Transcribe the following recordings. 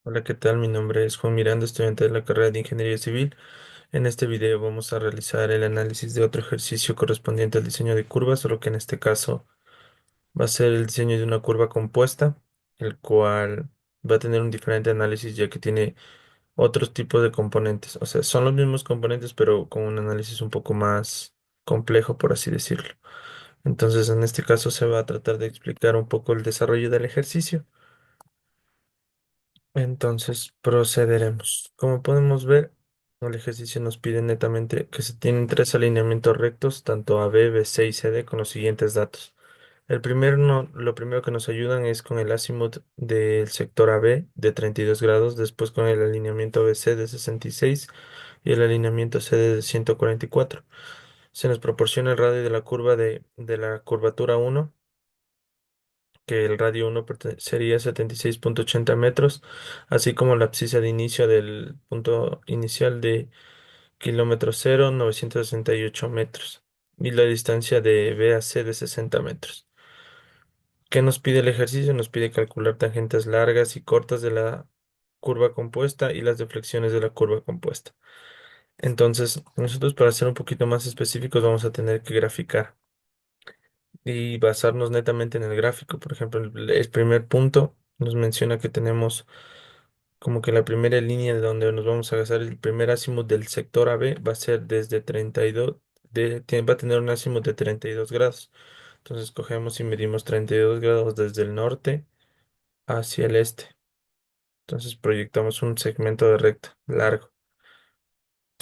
Hola, ¿qué tal? Mi nombre es Juan Miranda, estudiante de la carrera de Ingeniería Civil. En este video vamos a realizar el análisis de otro ejercicio correspondiente al diseño de curvas, solo que en este caso va a ser el diseño de una curva compuesta, el cual va a tener un diferente análisis ya que tiene otros tipos de componentes. O sea, son los mismos componentes, pero con un análisis un poco más complejo, por así decirlo. Entonces, en este caso se va a tratar de explicar un poco el desarrollo del ejercicio. Entonces procederemos. Como podemos ver, el ejercicio nos pide netamente que se tienen tres alineamientos rectos, tanto AB, BC y CD, con los siguientes datos. Lo primero que nos ayudan es con el azimut del sector AB de 32 grados, después con el alineamiento BC de 66 y el alineamiento CD de 144. Se nos proporciona el radio de la curva de la curvatura 1, que el radio 1 sería 76,80 metros, así como la abscisa de inicio del punto inicial de kilómetro cero, 968 metros, y la distancia de B a C de 60 metros. ¿Qué nos pide el ejercicio? Nos pide calcular tangentes largas y cortas de la curva compuesta y las deflexiones de la curva compuesta. Entonces, nosotros para ser un poquito más específicos vamos a tener que graficar y basarnos netamente en el gráfico. Por ejemplo, el primer punto nos menciona que tenemos como que la primera línea de donde nos vamos a basar, el primer azimut del sector AB va a ser desde 32, va a tener un azimut de 32 grados. Entonces cogemos y medimos 32 grados desde el norte hacia el este. Entonces proyectamos un segmento de recta largo.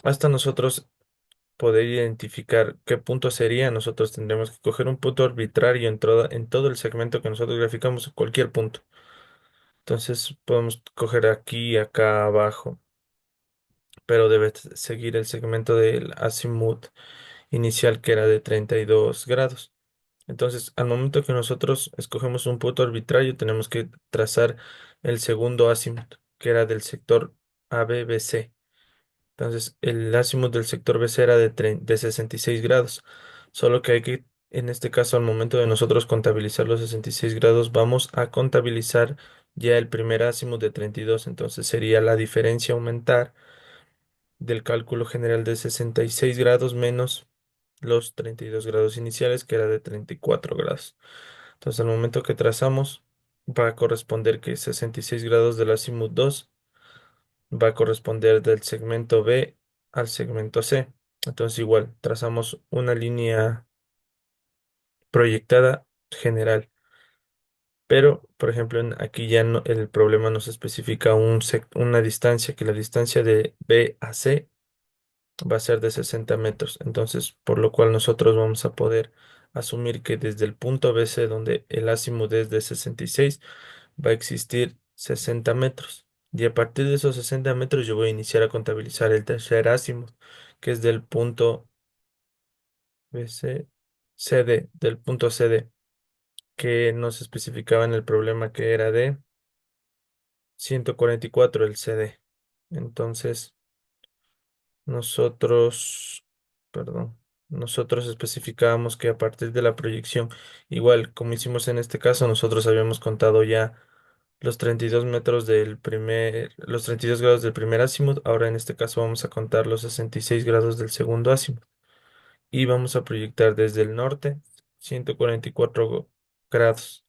Hasta nosotros poder identificar qué punto sería, nosotros tendremos que coger un punto arbitrario en todo el segmento que nosotros graficamos, cualquier punto. Entonces podemos coger aquí, acá abajo, pero debe seguir el segmento del azimut inicial que era de 32 grados. Entonces, al momento que nosotros escogemos un punto arbitrario, tenemos que trazar el segundo azimut, que era del sector ABBC. Entonces, el azimut del sector BC era de 66 grados. Solo que hay que, en este caso, al momento de nosotros contabilizar los 66 grados, vamos a contabilizar ya el primer azimut de 32. Entonces, sería la diferencia aumentar del cálculo general de 66 grados menos los 32 grados iniciales, que era de 34 grados. Entonces, al momento que trazamos, va a corresponder que 66 grados del azimut 2 va a corresponder del segmento B al segmento C. Entonces, igual, trazamos una línea proyectada general. Pero, por ejemplo, aquí ya el problema nos especifica una distancia, que la distancia de B a C va a ser de 60 metros. Entonces, por lo cual nosotros vamos a poder asumir que desde el punto BC, donde el azimut es de 66, va a existir 60 metros. Y a partir de esos 60 metros yo voy a iniciar a contabilizar el tercer azimut, que es del punto BC, CD, del punto CD, que nos especificaba en el problema que era de 144 el CD. Entonces, Nosotros, perdón, nosotros especificábamos que a partir de la proyección, igual como hicimos en este caso, nosotros habíamos contado ya los 32 metros los 32 grados del primer azimut. Ahora en este caso vamos a contar los 66 grados del segundo azimut y vamos a proyectar desde el norte 144 grados.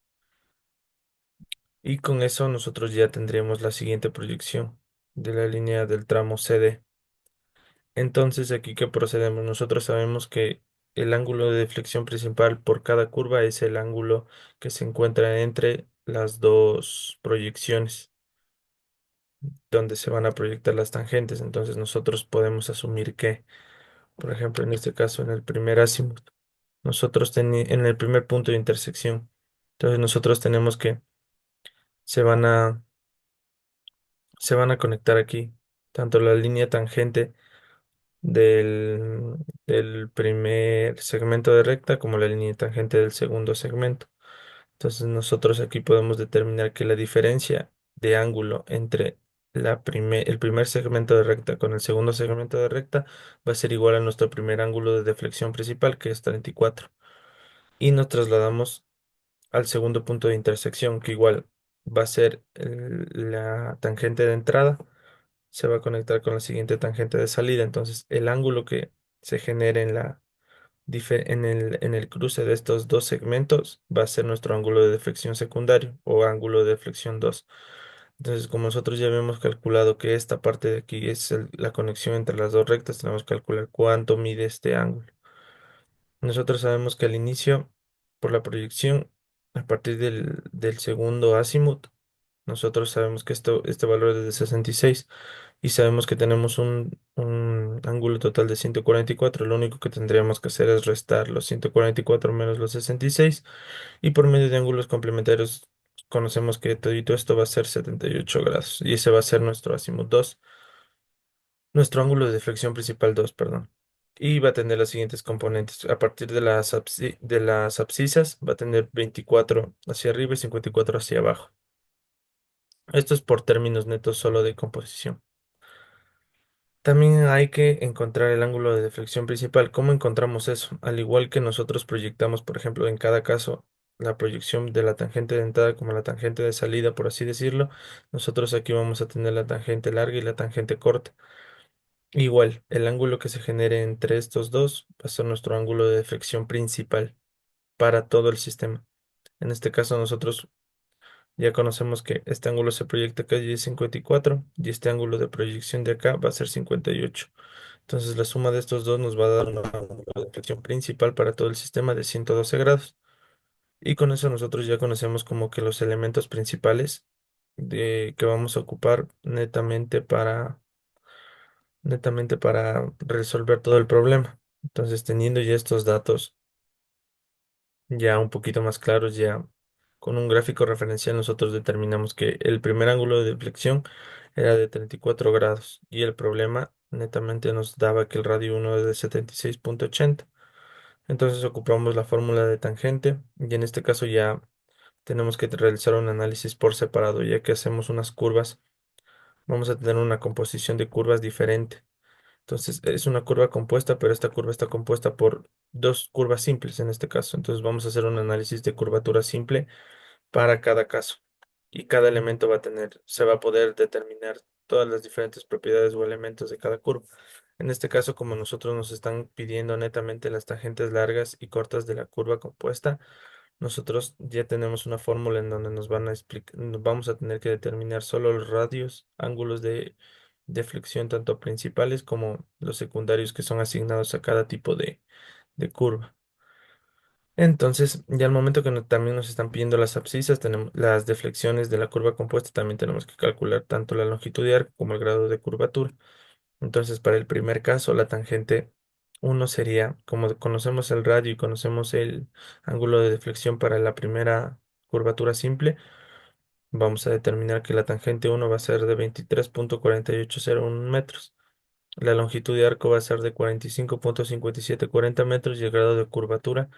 Y con eso nosotros ya tendríamos la siguiente proyección de la línea del tramo CD. Entonces, aquí que procedemos, nosotros sabemos que el ángulo de deflexión principal por cada curva es el ángulo que se encuentra entre las dos proyecciones, donde se van a proyectar las tangentes. Entonces, nosotros podemos asumir que, por ejemplo, en este caso, en el primer azimut, en el primer punto de intersección, entonces nosotros tenemos que se van a, se van a conectar aquí, tanto la línea tangente del primer segmento de recta como la línea tangente del segundo segmento. Entonces nosotros aquí podemos determinar que la diferencia de ángulo entre el primer segmento de recta con el segundo segmento de recta va a ser igual a nuestro primer ángulo de deflexión principal, que es 34. Y nos trasladamos al segundo punto de intersección, que igual va a ser la tangente de entrada, se va a conectar con la siguiente tangente de salida. Entonces, el ángulo que se genere en el cruce de estos dos segmentos va a ser nuestro ángulo de deflexión secundario o ángulo de deflexión 2. Entonces, como nosotros ya habíamos calculado que esta parte de aquí es la conexión entre las dos rectas, tenemos que calcular cuánto mide este ángulo. Nosotros sabemos que al inicio, por la proyección, a partir del segundo azimut, nosotros sabemos que este valor es de 66 y sabemos que tenemos un ángulo total de 144. Lo único que tendríamos que hacer es restar los 144 menos los 66 y por medio de ángulos complementarios conocemos que todo esto va a ser 78 grados y ese va a ser nuestro azimut 2, nuestro ángulo de deflexión principal 2, perdón. Y va a tener las siguientes componentes. A partir de las abscisas va a tener 24 hacia arriba y 54 hacia abajo. Esto es por términos netos solo de composición. También hay que encontrar el ángulo de deflexión principal. ¿Cómo encontramos eso? Al igual que nosotros proyectamos, por ejemplo, en cada caso, la proyección de la tangente de entrada como la tangente de salida, por así decirlo, nosotros aquí vamos a tener la tangente larga y la tangente corta. Igual, el ángulo que se genere entre estos dos va a ser nuestro ángulo de deflexión principal para todo el sistema. En este caso, nosotros ya conocemos que este ángulo se proyecta acá y es 54 y este ángulo de proyección de acá va a ser 58. Entonces la suma de estos dos nos va a dar una deflexión principal para todo el sistema de 112 grados. Y con eso nosotros ya conocemos como que los elementos principales que vamos a ocupar netamente para resolver todo el problema. Entonces teniendo ya estos datos ya un poquito más claros, ya con un gráfico referencial nosotros determinamos que el primer ángulo de deflexión era de 34 grados y el problema netamente nos daba que el radio 1 es de 76,80. Entonces ocupamos la fórmula de tangente y en este caso ya tenemos que realizar un análisis por separado, ya que hacemos unas curvas, vamos a tener una composición de curvas diferente. Entonces es una curva compuesta, pero esta curva está compuesta por dos curvas simples en este caso. Entonces vamos a hacer un análisis de curvatura simple para cada caso. Y cada elemento se va a poder determinar todas las diferentes propiedades o elementos de cada curva. En este caso, como nosotros nos están pidiendo netamente las tangentes largas y cortas de la curva compuesta, nosotros ya tenemos una fórmula en donde nos van a explicar, nos vamos a tener que determinar solo los radios, ángulos de flexión, tanto principales como los secundarios que son asignados a cada tipo de curva. Entonces, ya al momento que también nos están pidiendo las abscisas, tenemos las deflexiones de la curva compuesta, también tenemos que calcular tanto la longitud de arco como el grado de curvatura. Entonces, para el primer caso, la tangente uno sería, como conocemos el radio y conocemos el ángulo de deflexión para la primera curvatura simple, vamos a determinar que la tangente uno va a ser de 23,4801 metros. La longitud de arco va a ser de 45,5740 metros y el grado de curvatura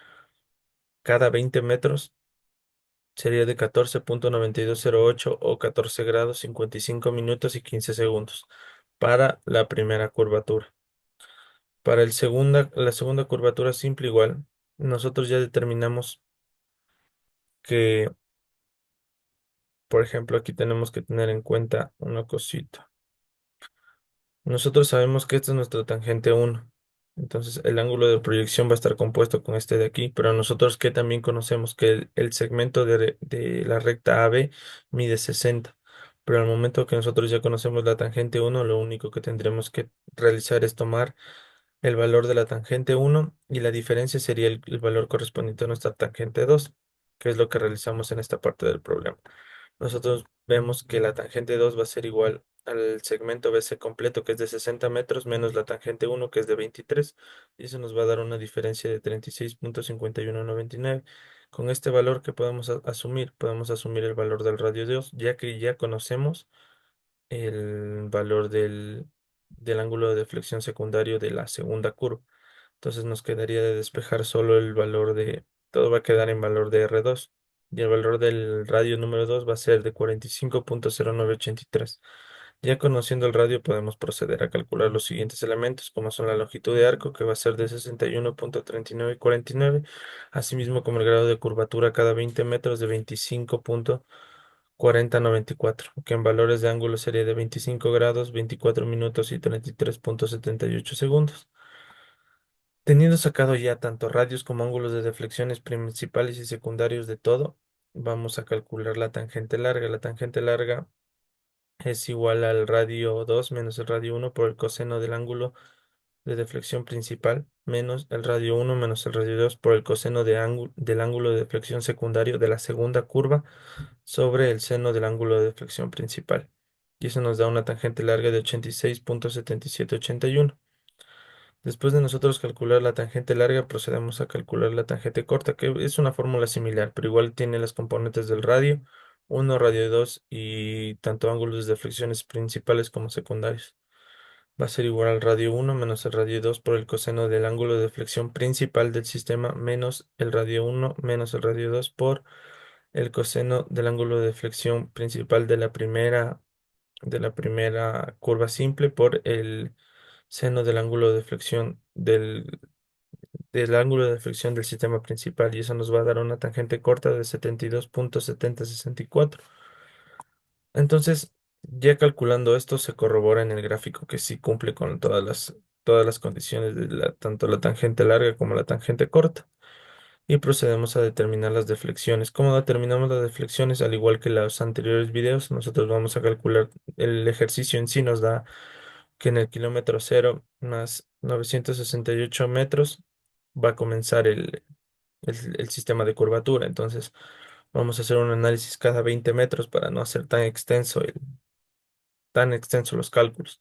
cada 20 metros sería de 14,9208 o 14 grados 55 minutos y 15 segundos para la primera curvatura. Para la segunda curvatura simple igual, nosotros ya determinamos que, por ejemplo, aquí tenemos que tener en cuenta una cosita. Nosotros sabemos que esta es nuestra tangente uno. Entonces el ángulo de proyección va a estar compuesto con este de aquí, pero nosotros que también conocemos que el segmento de la recta AB mide 60. Pero al momento que nosotros ya conocemos la tangente uno, lo único que tendremos que realizar es tomar el valor de la tangente uno y la diferencia sería el valor correspondiente a nuestra tangente 2, que es lo que realizamos en esta parte del problema. Nosotros vemos que la tangente 2 va a ser igual al segmento BC completo, que es de 60 metros, menos la tangente uno que es de 23, y eso nos va a dar una diferencia de 36,5199. Con este valor que podemos asumir el valor del radio 2, ya que ya conocemos el valor del ángulo de deflexión secundario de la segunda curva. Entonces nos quedaría de despejar solo el valor todo va a quedar en valor de R2. Y el valor del radio número 2 va a ser de 45,0983. Ya conociendo el radio podemos proceder a calcular los siguientes elementos, como son la longitud de arco, que va a ser de 61,3949, asimismo como el grado de curvatura cada 20 metros de 25,4 40,94, que en valores de ángulo sería de 25 grados, 24 minutos y 33,78 segundos. Teniendo sacado ya tanto radios como ángulos de deflexiones principales y secundarios de todo, vamos a calcular la tangente larga. La tangente larga es igual al radio 2 menos el radio uno por el coseno del ángulo de deflexión principal menos el radio uno menos el radio 2 por el coseno del ángulo de deflexión secundario de la segunda curva sobre el seno del ángulo de deflexión principal. Y eso nos da una tangente larga de 86,7781. Después de nosotros calcular la tangente larga, procedemos a calcular la tangente corta, que es una fórmula similar, pero igual tiene las componentes del radio uno, radio 2 y tanto ángulos de deflexiones principales como secundarios. Va a ser igual al radio uno menos el radio 2 por el coseno del ángulo de deflexión principal del sistema menos el radio uno menos el radio 2 por el coseno del ángulo de deflexión principal de la primera curva simple por el seno del ángulo de deflexión del ángulo de deflexión del sistema principal, y eso nos va a dar una tangente corta de 72,7064. Entonces, ya calculando esto, se corrobora en el gráfico que sí cumple con todas las condiciones de tanto la tangente larga como la tangente corta. Y procedemos a determinar las deflexiones. ¿Cómo determinamos las deflexiones? Al igual que los anteriores videos, nosotros vamos a calcular el ejercicio en sí. Nos da que en el kilómetro cero más 968 metros va a comenzar el sistema de curvatura. Entonces, vamos a hacer un análisis cada 20 metros para no hacer tan extenso los cálculos.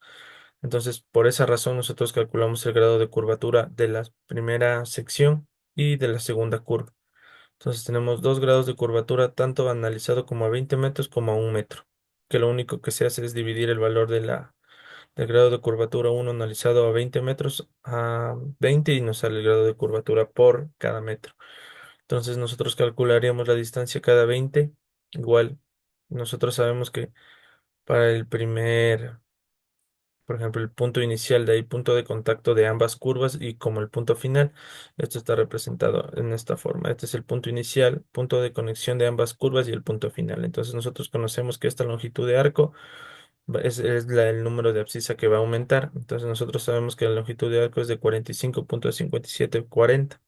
Entonces, por esa razón, nosotros calculamos el grado de curvatura de la primera sección y de la segunda curva. Entonces, tenemos 2 grados de curvatura, tanto analizado como a 20 metros como a 1 metro, que lo único que se hace es dividir el valor del grado de curvatura uno analizado a 20 metros a 20 y nos sale el grado de curvatura por cada metro. Entonces, nosotros calcularíamos la distancia cada 20. Igual, nosotros sabemos que para por ejemplo, el punto inicial, de ahí punto de contacto de ambas curvas y como el punto final, esto está representado en esta forma. Este es el punto inicial, punto de conexión de ambas curvas y el punto final. Entonces nosotros conocemos que esta longitud de arco es el número de abscisa que va a aumentar. Entonces nosotros sabemos que la longitud de arco es de 45,5740.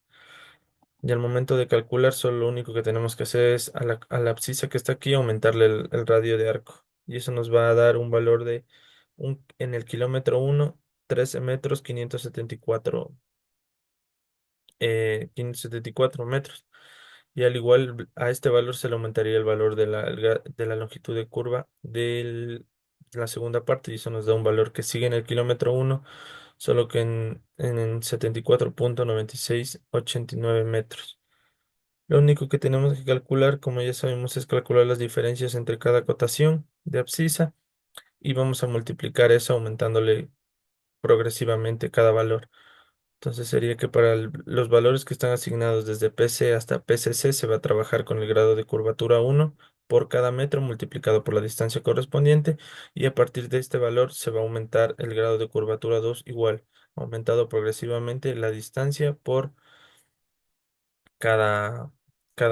Y al momento de calcular, solo lo único que tenemos que hacer es a la abscisa que está aquí aumentarle el radio de arco. Y eso nos va a dar un valor en el kilómetro uno 13 metros 574 metros. Y al igual a este valor se le aumentaría el valor de la longitud de curva de la segunda parte. Y eso nos da un valor que sigue en el kilómetro uno solo que en 74,9689 metros. Lo único que tenemos que calcular, como ya sabemos, es calcular las diferencias entre cada cotación de abscisa y vamos a multiplicar eso aumentándole progresivamente cada valor. Entonces sería que para los valores que están asignados desde PC hasta PCC se va a trabajar con el grado de curvatura uno por cada metro multiplicado por la distancia correspondiente, y a partir de este valor se va a aumentar el grado de curvatura 2 igual, aumentado progresivamente la distancia por cada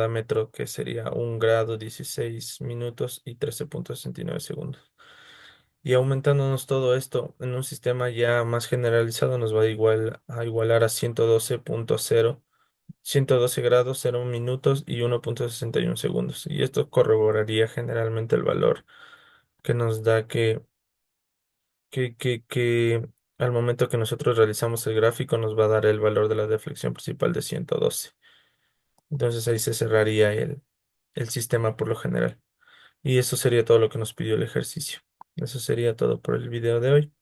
metro, que sería 1 grado, 16 minutos y 13,69 segundos. Y aumentándonos todo esto en un sistema ya más generalizado, nos va a igualar a 112 grados, 0 minutos y 1,61 segundos. Y esto corroboraría generalmente el valor que nos da que al momento que nosotros realizamos el gráfico nos va a dar el valor de la deflexión principal de 112. Entonces ahí se cerraría el sistema por lo general. Y eso sería todo lo que nos pidió el ejercicio. Eso sería todo por el video de hoy.